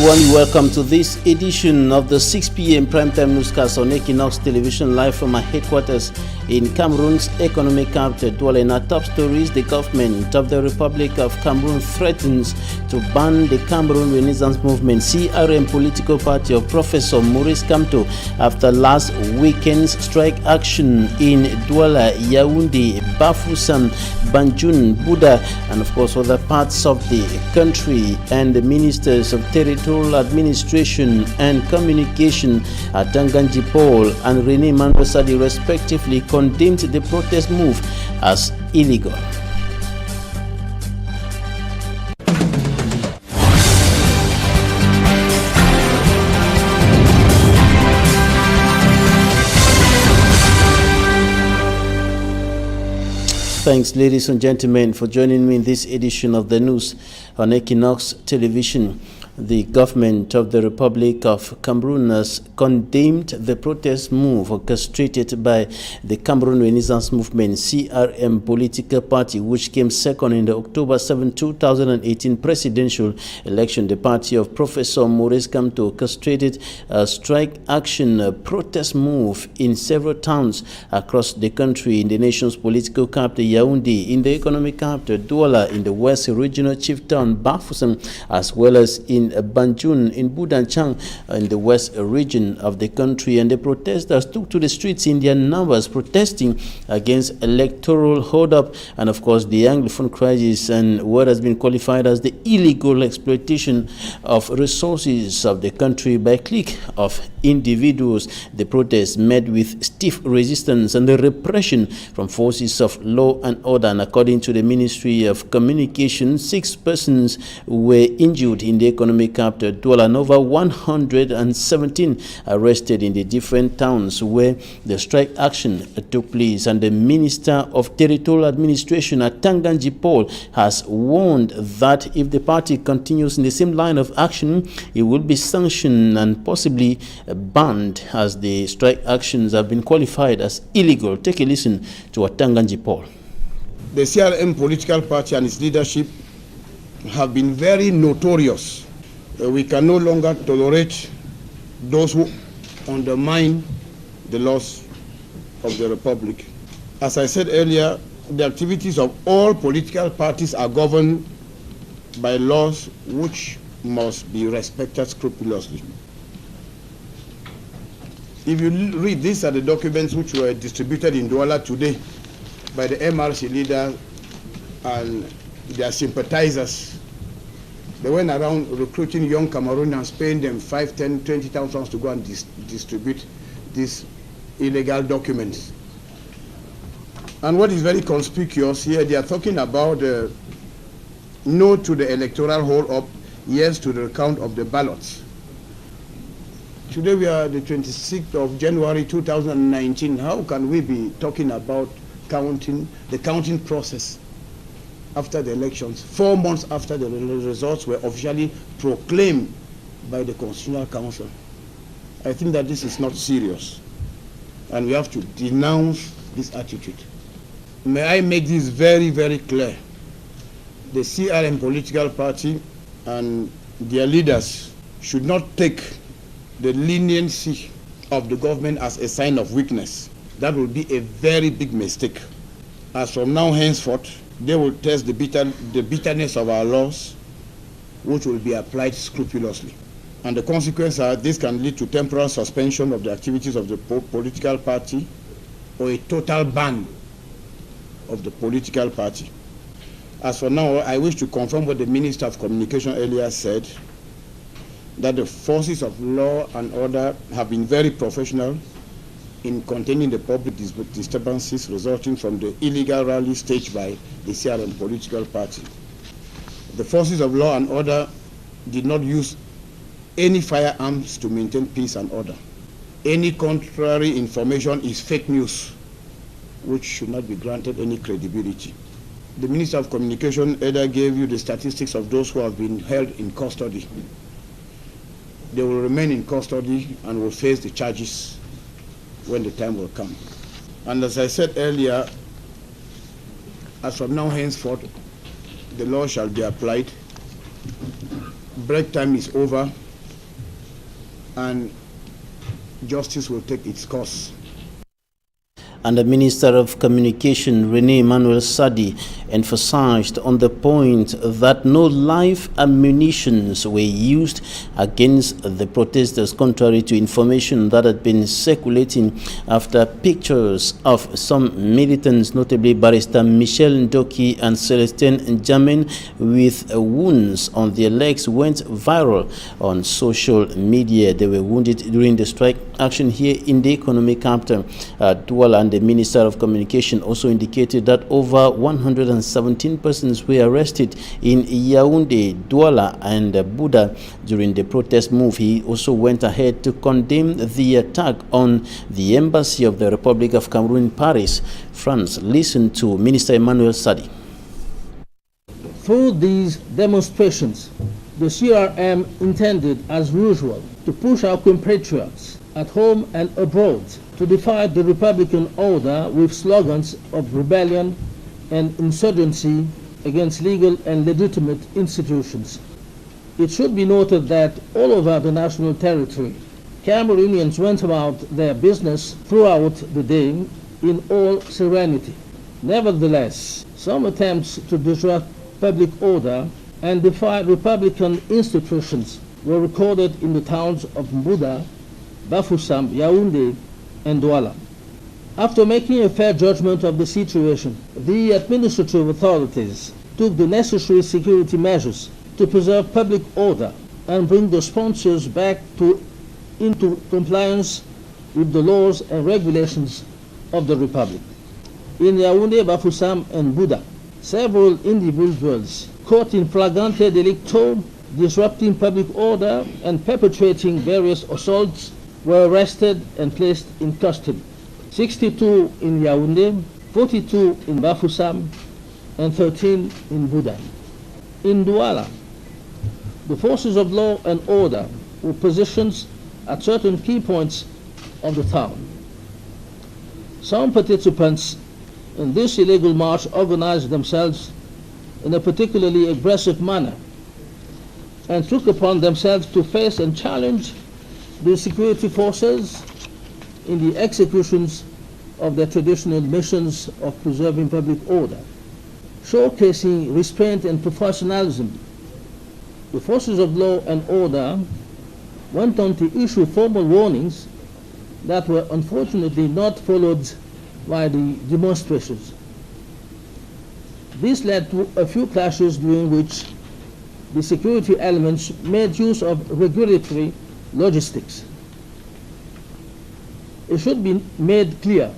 everyone, welcome to this edition of the 6 p.m. primetime newscast on Equinox Television, live from our headquarters in Cameroon's economic capital, Douala. In our top stories, the government of the Republic of Cameroon threatens to ban the Cameroon Renaissance Movement CRM political party of Professor Maurice Kamto after last weekend's strike action in Douala, Yaoundé, Bafoussam, Banjul, Buda, and of course other parts of the country. And the ministers of Territorial Administration and Communication, Tanganji Paul and René Mandosadi, respectively, condemned the protest move as illegal. Thanks, ladies and gentlemen, for joining me in this edition of the news on Equinox Television. The government of the Republic of Cameroon has condemned the protest move orchestrated by the Cameroon Renaissance Movement CRM political party, which came second in the October 7, 2018 presidential election. The party of Professor Maurice Kamto orchestrated a strike action protest move in several towns across the country, in the nation's political capital, Yaoundé, in the economic capital, Douala, in the west regional chief town, Bafoussam, as well as in Banjul, in Budanchang, in the west region of the country. And the protesters took to the streets in their numbers, protesting against electoral hold-up and, of course, the Anglophone crisis and what has been qualified as the illegal exploitation of resources of the country by a clique of individuals. The protests met with stiff resistance and the repression from forces of law and order. And according to the Ministry of Communication, 6 persons were injured in the economic capital, Douala, and over 117 arrested in the different towns where the strike action took place. And the Minister of Territorial Administration, Tanganji Paul, has warned that if the party continues in the same line of action, it will be sanctioned and possibly banned, as the strike actions have been qualified as illegal. Take a listen to Tanganji Paul. The CRM political party and its leadership have been very notorious. We can no longer tolerate those who undermine the laws of the Republic. As I said earlier, the activities of all political parties are governed by laws which must be respected scrupulously. If you read, these are the documents which were distributed in Douala today by the MRC leader and their sympathizers. They went around recruiting young Cameroonians, paying them 5, 10, 20,000 to go and distribute these illegal documents. And what is very conspicuous here, they are talking about no to the electoral hold-up, yes to the recount of the ballots. Today we are the 26th of January 2019. How can we be talking about the counting process after the elections, 4 months after the results were officially proclaimed by the Constitutional Council? I think that this is not serious, and we have to denounce this attitude. May I make this very, very clear. The CRM political party and their leaders should not take the leniency of the government as a sign of weakness. That will be a very big mistake. As from now henceforth, they will test the bitterness of our laws, which will be applied scrupulously. And the consequences are this can lead to temporary suspension of the activities of the political party or a total ban of the political party. As for now, I wish to confirm what the Minister of Communication earlier said, that the forces of law and order have been very professional in containing the public disturbances resulting from the illegal rally staged by the CRM political party. The forces of law and order did not use any firearms to maintain peace and order. Any contrary information is fake news, which should not be granted any credibility. The Minister of Communication either gave you the statistics of those who have been held in custody. They will remain in custody and will face the charges when the time will come. And as I said earlier, as from now henceforth, the law shall be applied. Break time is over. and justice will take its course. And the Minister of Communication, Rene Emmanuel Sadi, emphasized on the point that no live ammunitions were used against the protesters, contrary to information that had been circulating after pictures of some militants, notably Barrister Michel Ndoki and Celestin Njamin, with wounds on their legs, went viral on social media. They were wounded during the strike action here in the economic capital, Douala. And the Minister of Communication also indicated that over 117 persons were arrested in Yaoundé, Douala, and Buda during the protest move. He also went ahead to condemn the attack on the Embassy of the Republic of Cameroon in Paris, France. Listen to Minister Emmanuel Sadi. Through these demonstrations, the CRM intended, as usual, to push our compatriots at home and abroad to defy the Republican order with slogans of rebellion and insurgency against legal and legitimate institutions. It should be noted that all over the national territory, Cameroonians went about their business throughout the day in all serenity. Nevertheless, some attempts to disrupt public order and defy Republican institutions were recorded in the towns of Mbuda, Bafoussam, Yaoundé, and Douala. After making a fair judgment of the situation, the administrative authorities took the necessary security measures to preserve public order and bring the sponsors back into compliance with the laws and regulations of the Republic. In Yaoundé, Bafoussam, and Buda, several individuals caught in flagrante delicto, disrupting public order and perpetrating various assaults were arrested and placed in custody. 62 in Yaoundé, 42 in Bafoussam, and 13 in Buda. In Douala, the forces of law and order were positioned at certain key points of the town. Some participants in this illegal march organized themselves in a particularly aggressive manner and took upon themselves to face and challenge the security forces in the executions of their traditional missions of preserving public order. Showcasing restraint and professionalism, the forces of law and order went on to issue formal warnings that were unfortunately not followed by the demonstrations. This led to a few clashes during which the security elements made use of regulatory logistics. It should be made clear,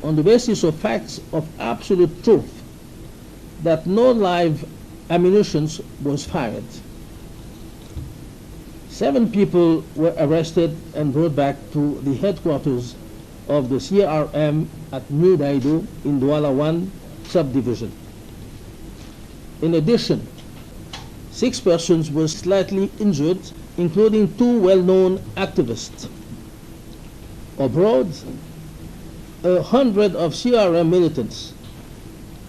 on the basis of facts of absolute truth, that no live ammunition was fired. 7 people were arrested and brought back to the headquarters of the CRM at New Daido in Douala 1 subdivision. In addition, 6 persons were slightly injured, including 2 well-known activists. Abroad, 100 of CRM militants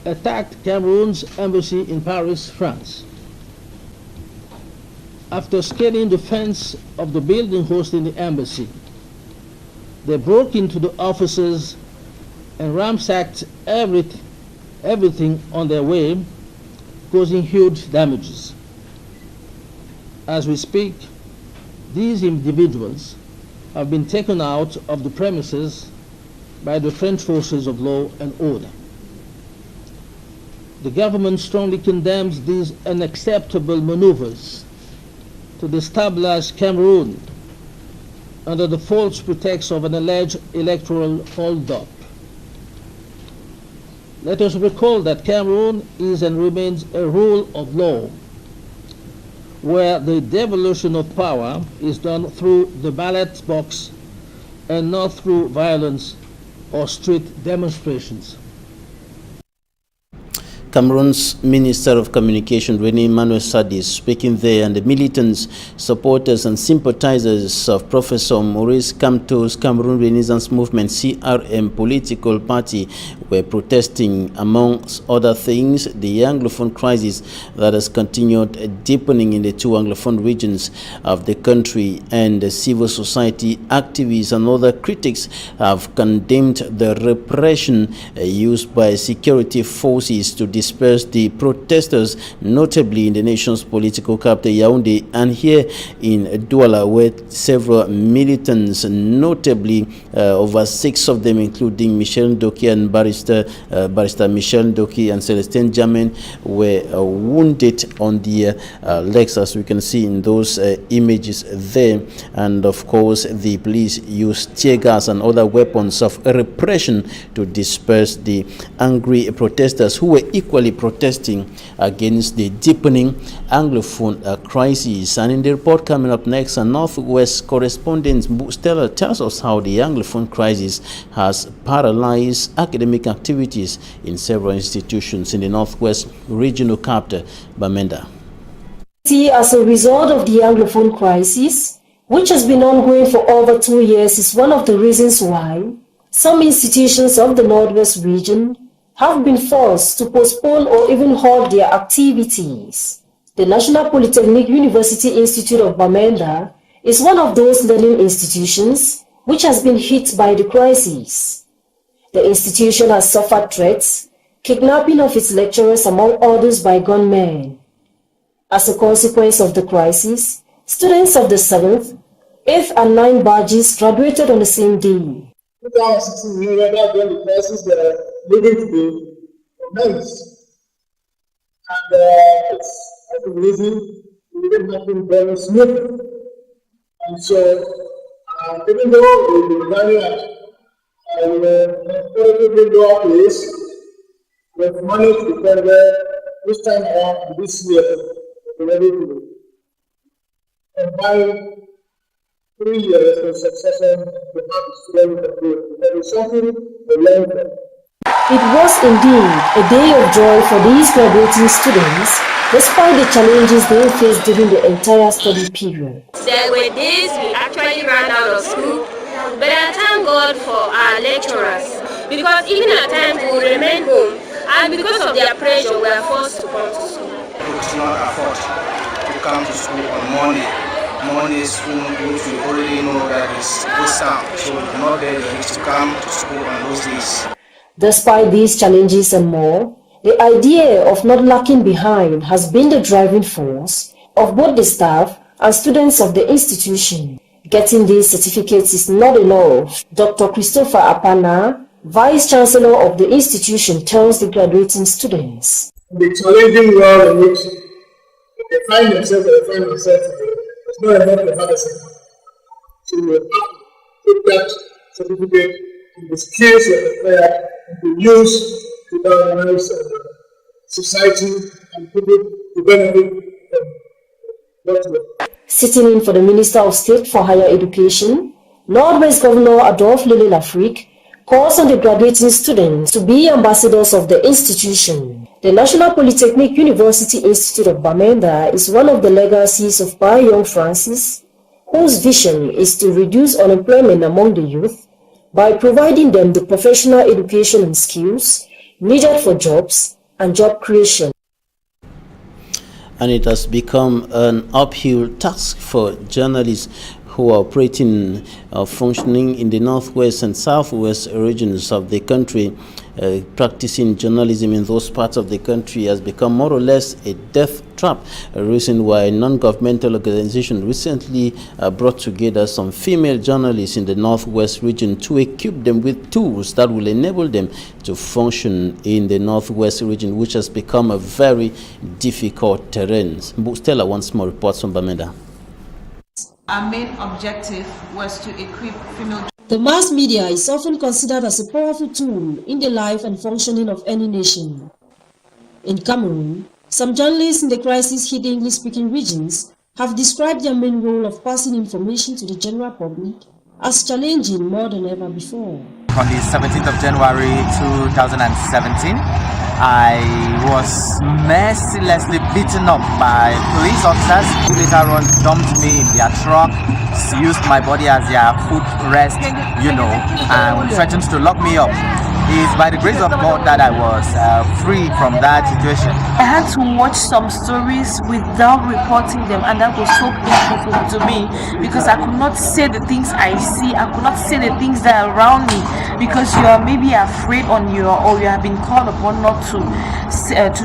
attacked Cameroon's embassy in Paris, France. After scaling the fence of the building hosting the embassy, they broke into the offices and ransacked everything on their way, causing huge damages. As we speak, these individuals have been taken out of the premises by the French forces of law and order. The government strongly condemns these unacceptable maneuvers to destabilize Cameroon under the false pretext of an alleged electoral hold-up. Let us recall that Cameroon is and remains a rule of law, where the devolution of power is done through the ballot box and not through violence or street demonstrations. Cameroon's Minister of Communication, Rene Emmanuel Sadi, is speaking there, and the militants, supporters and sympathizers of Professor Maurice Kamto's Cameroon Renaissance Movement, CRM political party, were protesting, amongst other things, the Anglophone crisis that has continued deepening in the two Anglophone regions of the country, and the civil society activists and other critics have condemned the repression used by security forces to disperse the protesters, notably in the nation's political capital Yaoundé and here in Douala, where several militants, notably over 6 of them, including Michel Ndoki and Barrister Michel Ndoki and Celestin Jamen, were wounded on their legs, as we can see in those images there. And of course, the police used tear gas and other weapons of repression to disperse the angry protesters who were equally protesting against the deepening Anglophone crisis. And in the report coming up next, a Northwest correspondent Stella tells us how the Anglophone crisis has paralyzed academic activities in several institutions in the Northwest regional capital, Bamenda. As a result of the Anglophone crisis, which has been ongoing for over 2 years, is one of the reasons why some institutions of the Northwest region have been forced to postpone or even halt their activities. The National Polytechnic University Institute of Bamenda is one of those learning institutions which has been hit by the crisis. The institution has suffered threats, kidnapping of its lecturers among others by gunmen. As a consequence of the crisis, students of the 7th, 8th and 9th batches graduated on the same day. 2016, when the crisis leading to the commence, and it's the reason we didn't have been very smooth. And so, even though we've been planning and currently go up place, we've managed to get there this time around this year, we're ready to combine 3 years of succession to have the students approve. There is something to learn from. It was indeed a day of joy for these graduating students, despite the challenges they faced during the entire study period. There were days we actually ran out of school, but I thank God for our lecturers, because even at times we would remain home, and because of their pressure we are forced to come to school. We could not afford to come to school on Mondays, which we already know that is this sound, so we cannot get the to come to school on those days. Despite these challenges and more, the idea of not lacking behind has been the driving force of both the staff and students of the institution. Getting these certificates is not enough. Dr. Christopher Apana, Vice Chancellor of the institution, tells the graduating students. The challenging world in which they find themselves it's not enough to have a certificate. So we have to take that certificate and the skills that to use to galvanize society and people to benefit from that work. Sitting in for the Minister of State for Higher Education, Northwest Governor Adolphe Lele Lafrique calls on the graduating students to be ambassadors of the institution. The National Polytechnic University Institute of Bamenda is one of the legacies of Young Francis, whose vision is to reduce unemployment among the youth by providing them the professional education and skills needed for jobs and job creation. And it has become an uphill task for journalists who are operating, functioning in the northwest and southwest regions of the country. Practicing journalism in those parts of the country has become more or less a death trap, a reason why a non-governmental organization recently brought together some female journalists in the northwest region to equip them with tools that will enable them to function in the northwest region, which has become a very difficult terrain. Stella once more reports from Bamenda. Our main objective was to equip female. The mass media is often considered as a powerful tool in the life and functioning of any nation. In Cameroon, some journalists in the crisis-hit English-speaking regions have described their main role of passing information to the general public as challenging more than ever before. On the 17th of January 2017, I was mercilessly beaten up by police officers who later on dumped me in their truck, used my body as their footrest, and threatened to lock me up. It's by the grace of God that I was free from that situation. I had to watch some stories without reporting them, and that was so painful to me because I could not say the things I see. I could not say the things that are around me because you are maybe afraid or you have been called upon not to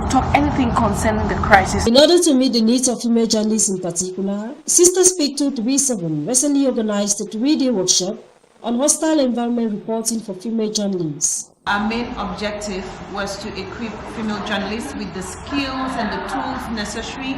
talk anything concerning the crisis. In order to meet the needs of female journalists in particular, Sister Speak 237 recently organized a 3-day workshop on hostile environment reporting for female journalists. Our main objective was to equip female journalists with the skills and the tools necessary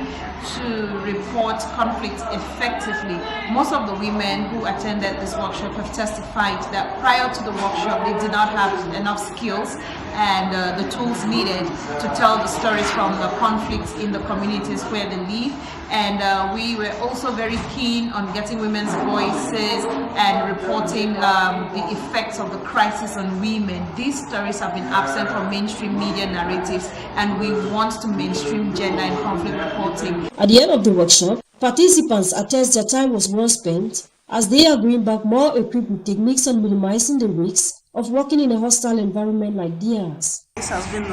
to report conflict effectively. Most of the women who attended this workshop have testified that prior to the workshop they did not have enough skills and the tools needed to tell the stories from the conflicts in the communities where they live. And we were also very keen on getting women's voices and reporting the effects of the crisis on women. These stories have been absent from mainstream media narratives, and we want to mainstream gender and conflict reporting. At the end of the workshop, participants attest their time was well spent as they are going back more equipped with techniques on minimizing the risks of working in a hostile environment like theirs. This has been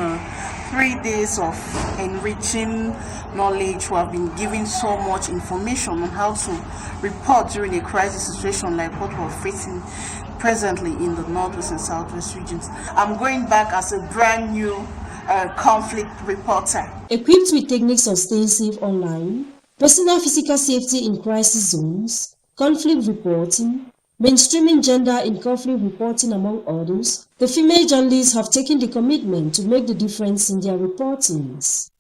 3 days of enriching knowledge. We have been given so much information on how to report during a crisis situation like what we're facing presently in the Northwest and Southwest regions. I'm going back as a brand new conflict reporter. Equipped with techniques on staying safe online, personal physical safety in crisis zones, conflict reporting, mainstreaming gender in conflict reporting, among others, the female journalists have taken the commitment to make the difference in their reportings.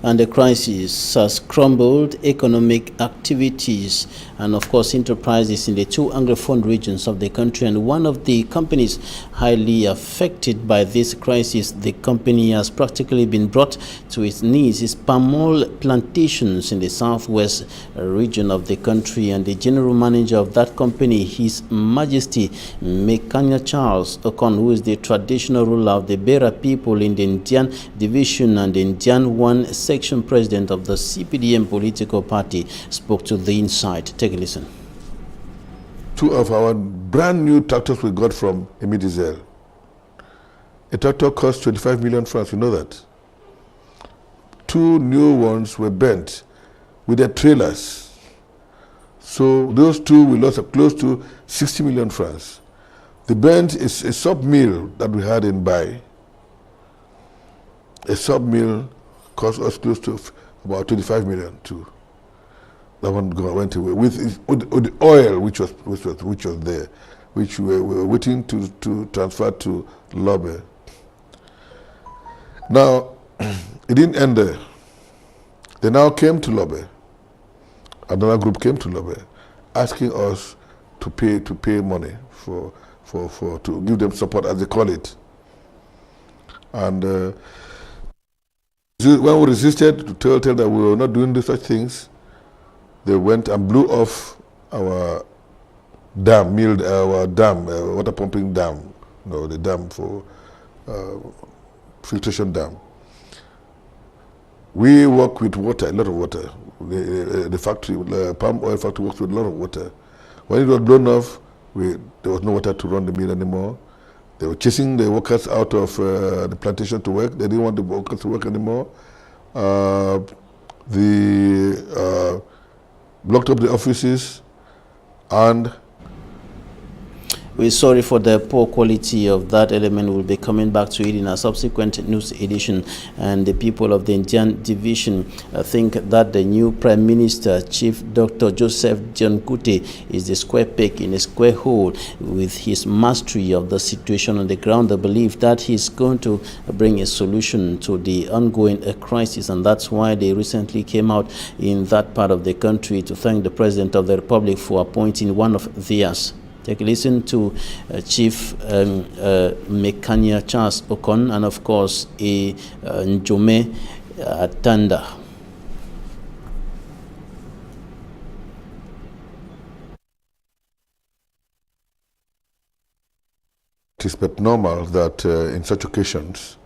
And the crisis has crumbled economic activities and, of course, enterprises in the 2 Anglophone regions of the country. And one of the companies highly affected by this crisis, the company has practically been brought to its knees, is palm oil plantations in the southwest region of the country. And the general manager of that company, His Majesty Mekanya Charles Okon, who is the traditional ruler of the Bera people in the Indian division and the Indian 1 section president of the CPDM political party, spoke to the Inside. Take a listen. 2 of our brand new tractors we got from Emidizel. A tractor cost 25 million francs, you know that. 2 new ones were bent with their trailers. So those 2 we lost close to 60 million francs. The bent is a sub-mill that we had in Bai. A sub-mill cost us close to about 25 million too. That one went away with the oil which was there, which we were waiting to transfer to Lobe. Now it didn't end there. They now came to Lobe. Another group came to Lobe, asking us to pay money to give them support, as they call it. And when we resisted to tell that we were not doing such things, they went and blew off our dam, water pumping dam, the dam for filtration dam. We work with water, a lot of water. The factory, the palm oil factory, works with a lot of water. When it was blown off, there was no water to run the mill anymore. They were chasing the workers out of the plantation to work. They didn't want the workers to work anymore. They blocked up the offices, and we're sorry for the poor quality of that element. We'll be coming back to it in a subsequent news edition. And the people of the Indian division think that the new Prime Minister, Chief Dr. Joseph John Kute, is the square peg in a square hole. With his mastery of the situation on the ground, they believe that he's going to bring a solution to the ongoing crisis. And that's why they recently came out in that part of the country to thank the President of the Republic for appointing one of theirs. Take a listen to Chief Mekanya Charles Okon and, of course, Njome Tanda. it is but normal that in such occasions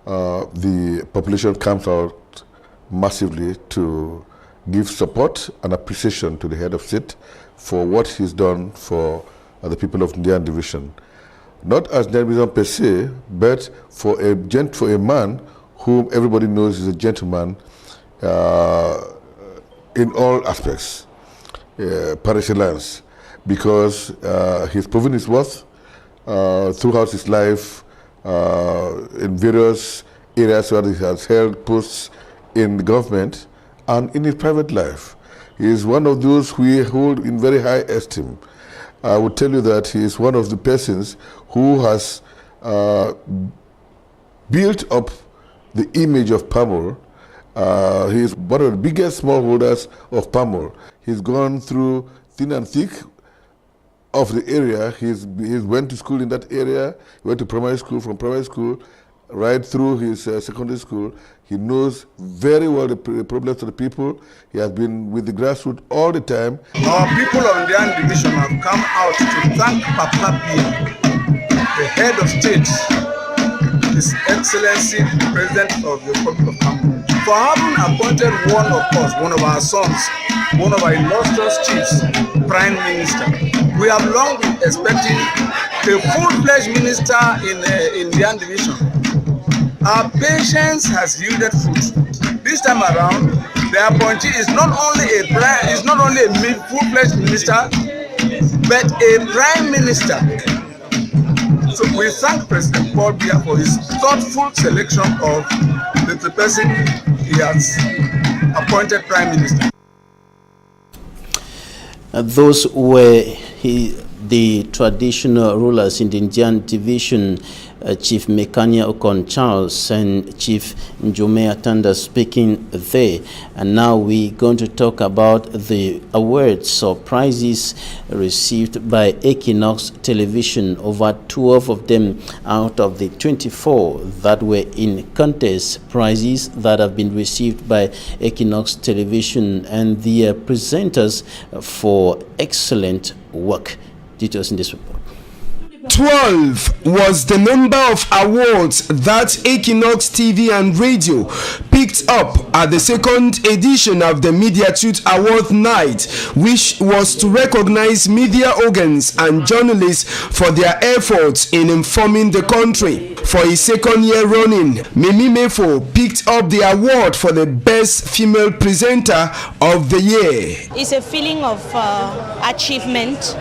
the population comes out massively to give support and appreciation to the head of state for what he's done for the people of Ndian Division. Not as Division per se, but for a man whom everybody knows is a gentleman in all aspects, par excellence, because he's proven his worth throughout his life in various areas where he has held posts in the government and in his private life. He is one of those we hold in very high esteem. I would tell you that he is one of the persons who has built up the image of Pamol. He is one of the biggest smallholders of Pamol. He's gone through thin and thick of the area. He went to school in that area. He went to primary school, from primary school right through his secondary school. He knows very well the problems of the people. He has been with the grassroots all the time. Our people of the Ndian Division have come out to thank Papa Biya, the head of state, His Excellency, the President of the Republic of Cameroon, for having appointed one of us, one of our sons, one of our illustrious chiefs, Prime Minister. We have long been expecting a full-fledged minister in the Ndian Division. Our patience has yielded fruit. This time around, the appointee is not only a full-fledged minister, but a prime minister. So we thank President Paul Biya for his thoughtful selection of the person he has appointed prime minister. Those were the traditional rulers in the Ndian Division, Chief Mekania Okon Charles and Chief Njome Atanda speaking there. And now we're going to talk about the awards or prizes received by Equinox Television. Over 12 of them out of the 24 that were in contest, prizes that have been received by Equinox Television and the presenters for excellent work. Details in this report. 12 was the number of awards that Equinox TV and Radio picked up at the second edition of the Mediatute Award Night, which was to recognize media organs and journalists for their efforts in informing the country. For his second year running, Mimi Mefo picked up the award for the best female presenter of the year. It's a feeling of achievement.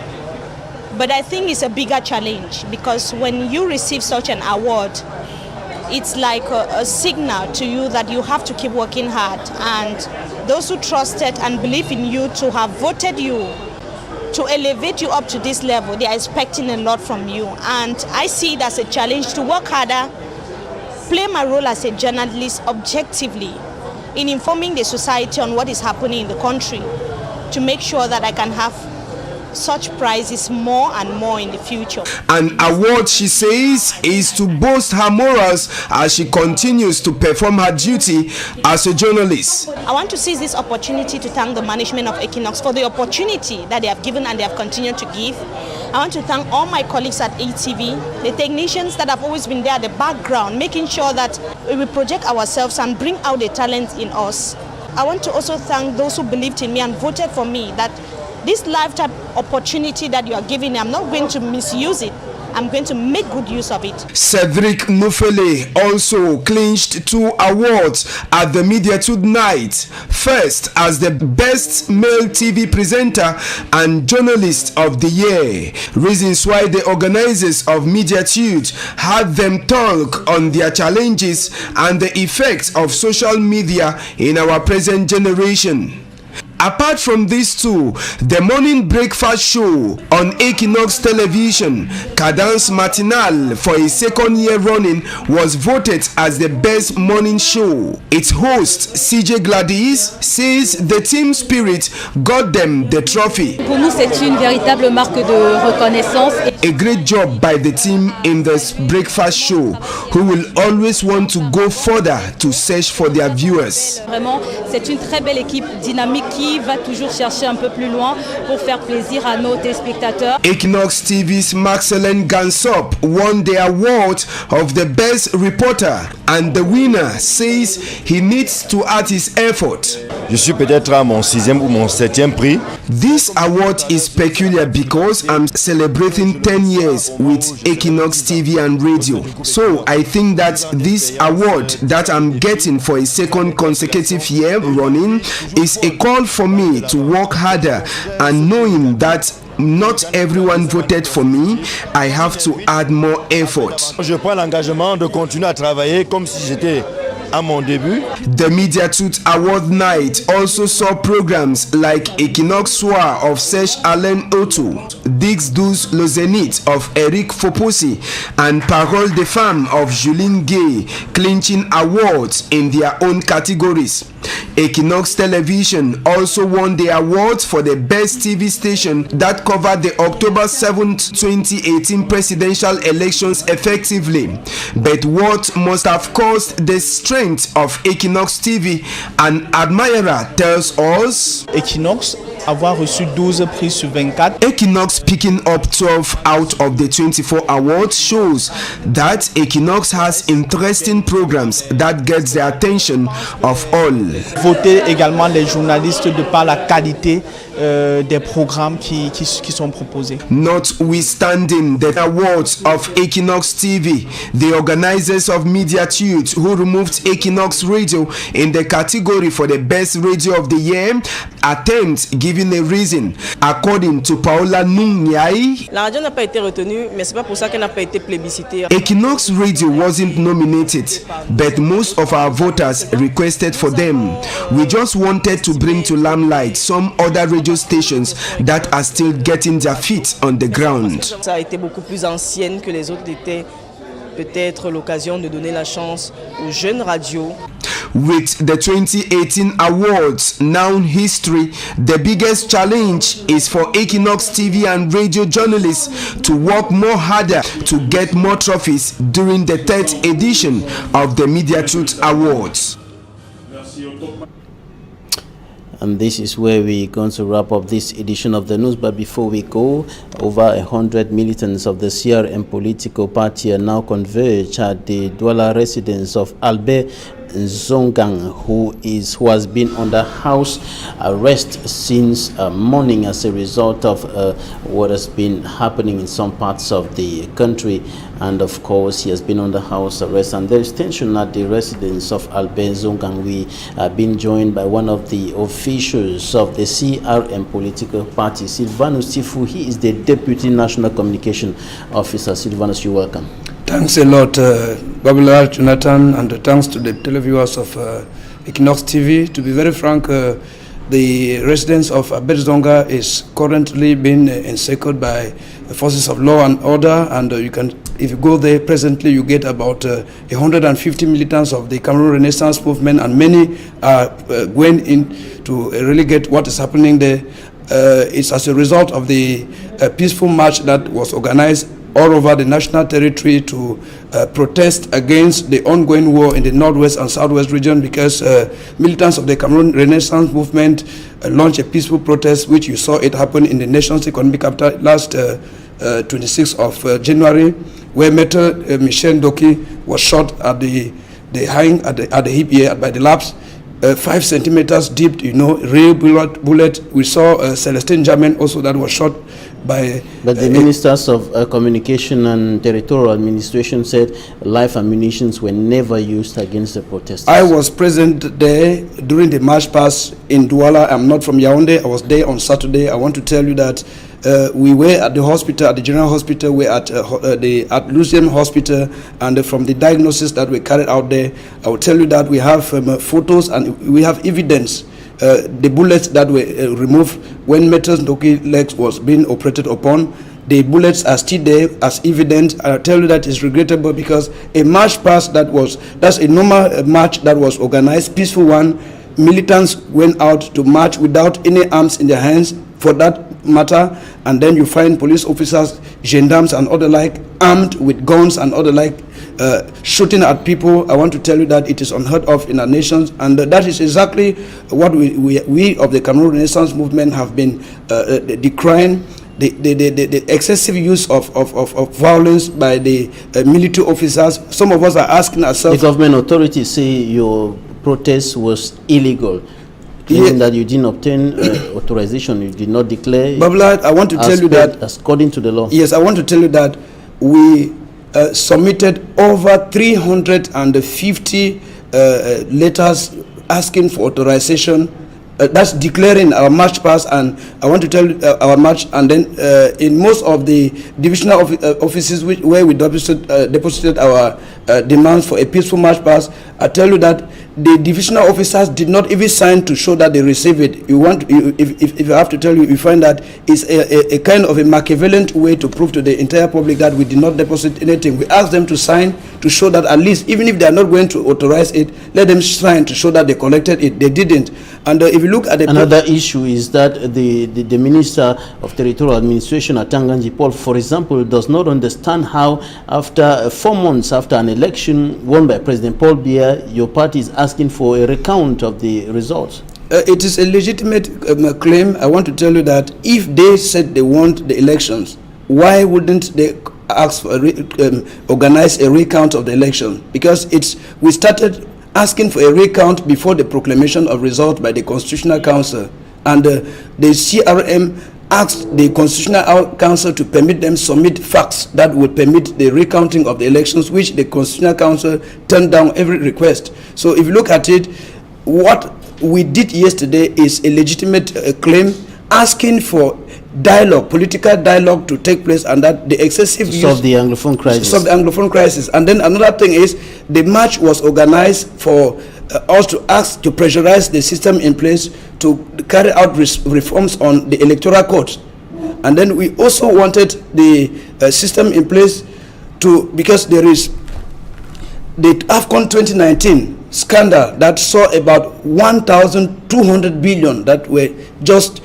But I think it's a bigger challenge, because when you receive such an award, it's like a signal to you that you have to keep working hard. And those who trusted and believe in you to have voted you, to elevate you up to this level, they are expecting a lot from you. And I see it as a challenge to work harder, play my role as a journalist objectively in informing the society on what is happening in the country, to make sure that I can have such prizes more and more in the future. An award, she says, is to boost her morals as she continues to perform her duty as a journalist. I want to seize this opportunity to thank the management of Equinox for the opportunity that they have given and they have continued to give. I want to thank all my colleagues at ETV, the technicians that have always been there at the background, making sure that we project ourselves and bring out the talent in us. I want to also thank those who believed in me and voted for me, that this lifetime opportunity that you are giving me, I'm not going to misuse it. I'm going to make good use of it. Cedric Nufele also clinched 2 awards at the Mediatute Night. First as the best male TV presenter and journalist of the year. Reasons why the organizers of Mediatute had them talk on their challenges and the effects of social media in our present generation. Apart from these two, the morning breakfast show on Equinox Television, Cadence Matinal, for his second year running, was voted as the best morning show. Its host, CJ Gladys, says the team spirit got them the trophy. Pour nous, c'est une véritable marque de reconnaissance. a great job by the team in this breakfast show, who will always want to go further to search for their viewers. Vraiment, c'est une très belle équipe dynamique qui va toujours chercher un peu plus loin pour faire plaisir à nos téléspectateurs. Equinox TV's Maxelen Gansop won the award of the best reporter, and the winner says he needs to add his effort. Je suis peut-être à mon 6e ou mon 7e prix. This award is peculiar because I'm celebrating 10 years with Equinox TV and radio. So I think that this award that I'm getting for a second consecutive year running is a call for me to work harder, and knowing that not everyone voted for me, I have to add more effort. Je prends l'engagement de continuer à travailler comme si j'étais à mon début. The Media Tooth Award night also saw programs like Equinox Soir of Serge Alain Otto, Dix Douze Le Zénith of Eric Foposi, and Parole de Femme of Julien Gay clinching awards in their own categories. Equinox Television also won the awards for the best TV station that covered the October 7th, 2018 presidential elections effectively. But what must have caused the strength of Equinox TV, an admirer tells us, Equinox avoir reçu 12 prix sur 24. Equinox picking up 12 out of the 24 awards shows that Equinox has interesting programs that gets the attention of all. Voter également les journalistes de par la qualité des programmes qui sont proposés. Notwithstanding the awards of Equinox TV, the organizers of Media Tooth, who removed Equinox Radio in the category for the best radio of the year, attempt giving a reason. According to Paola Nungyai, la radio n'a pas été retenue, mais c'est pas pour ça qu'elle n'a pas été plébiscitée. Equinox Radio wasn't nominated, but most of our voters requested for them. We just wanted to bring to limelight some other radio stations that are still getting their feet on the ground. Ça a été beaucoup plus ancienne que les autres étaient. Peut-être l'occasion de donner la chance aux jeunes radios. With the 2018 awards now in history, the biggest challenge is for Equinox TV and radio journalists to work more harder to get more trophies during the 3rd edition of the Media Tooth Awards. And this is where we're going to wrap up this edition of the news. But before we go, over 100 militants of the CRM political party are now converged at the Douala residence of Albert Zongang, who has been under house arrest since morning as a result of what has been happening in some parts of the country. And of course, he has been under house arrest, and there is tension at the residence of Albert Zongang. We have been joined by one of the officials of the CRM political party, Silvanus Tifu. He is the Deputy National Communication Officer. Silvanus, you're welcome. Thanks a lot, Babylal, Jonathan, and thanks to the televiewers of Equinox TV. To be very frank, the residence of Albert Zonga is currently being encircled by the forces of law and order, and if you go there presently, you get about 150 militants of the Cameroon Renaissance movement, and many are going in to really get what is happening there. It's as a result of the peaceful march that was organized all over the national territory to protest against the ongoing war in the northwest and southwest region, because militants of the Cameroon Renaissance movement launched a peaceful protest, which you saw it happen in the nation's economic capital last 26th of January, where Maître Michel Ndoki was shot at the hip here by the laps, 5 centimeters deep, real bullet. We saw Celestine Germain also that was shot by. But the ministers of communication and territorial administration said live ammunitions were never used against the protesters. I was present there during the march past in Douala. I'm not from Yaoundé. I was there on Saturday. I want to tell you that we were at the hospital, at the general hospital. We're at Lucien Hospital, and from the diagnosis that we carried out there, I will tell you that we have photos and we have evidence. The bullets that were removed when Maître Ndoki's legs was being operated upon, the bullets are still there as evidence. I tell you that is regrettable, because a march past that's a normal march that was organized, peaceful one. Militants went out to march without any arms in their hands, for that matter, and then you find police officers gendarmes and other like, armed with guns and other like, shooting at people. I want to tell you that it is unheard of in our nations, and that is exactly what we of the Cameroon Renaissance movement have been decrying. The excessive use of violence by the military officers. Some of us are asking ourselves... The government authorities say your protest was illegal, claiming that you didn't obtain authorization, you did not declare... Babla, I want to tell you that... according to the law. Yes, I want to tell you that we submitted over 350 letters asking for authorization. That's declaring our march past, and I want to tell you our march, and then in most of the divisional offices where we deposited our demands for a peaceful march past, I tell you that the divisional officers did not even sign to show that they received it. If I have to tell you, you find that it's a kind of a Machiavellian way to prove to the entire public that we did not deposit anything. We asked them to sign to show that at least, even if they are not going to authorize it, let them sign to show that they collected it. They didn't. And if you look at the... Another issue is that the Minister of Territorial Administration at Tanganji, Paul, for example, does not understand how after 4 months after an election won by President Paul Biya, your party is asking for a recount of the results. It is a legitimate claim. I want to tell you that if they said they want the elections, why wouldn't they ask for organize a recount of the election? Because we started asking for a recount before the proclamation of result by the Constitutional Council, and the CRM asked the Constitutional Council to permit them submit facts that would permit the recounting of the elections, which the Constitutional Council turned down every request. So if you look at it, what we did yesterday is a legitimate claim asking for dialogue, political dialogue to take place, and that the excessive use... Solve the Anglophone crisis. Solve the Anglophone crisis. And then another thing is, the march was organized for us to ask to pressurize the system in place to carry out reforms on the electoral court. And then we also wanted the system in place to, because there is the AFCON 2019 scandal that saw about 1,200 billion that were just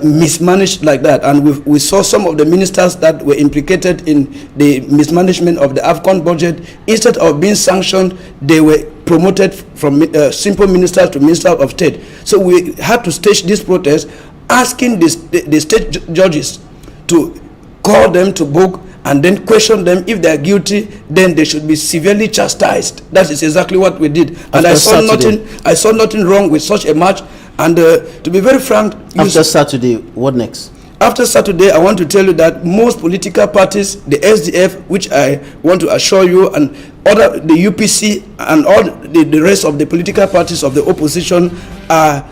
mismanaged like that, and we saw some of the ministers that were implicated in the mismanagement of the AFCON budget. Instead of being sanctioned, they were promoted from simple ministers to minister of state. So we had to stage this protest, asking the state judges to call them to book and then question them. If they are guilty, then they should be severely chastised. That is exactly what we did. And I saw nothing wrong with such a march. And to be very frank, after Saturday, what next? After Saturday, I want to tell you that most political parties, the SDF, which I want to assure you, and the UPC and all the rest of the political parties of the opposition are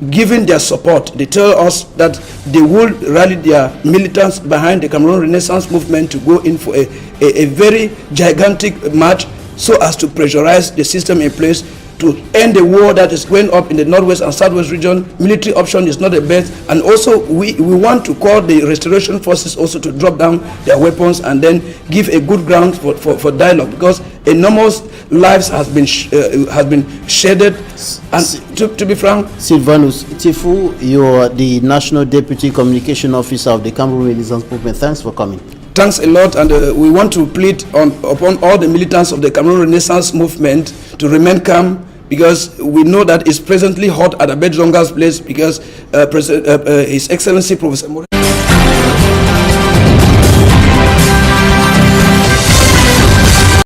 giving their support. They tell us that they will rally their militants behind the Cameroon Renaissance movement to go in for a very gigantic march so as to pressurize the system in place to end the war that is going up in the northwest and southwest region. Military option is not the best, and also we want to call the restoration forces also to drop down their weapons and then give a good ground for dialogue, because enormous lives has been shedded. And to be frank, Sylvanus Tifu, you are the National Deputy Communication Officer of the Cameroon Renaissance Movement. Thanks for coming. Thanks a lot, and we want to plead upon all the militants of the Cameroon Renaissance Movement to remain calm, because we know that it's presently hot at Abed Zonga's place, because His Excellency Professor Maurice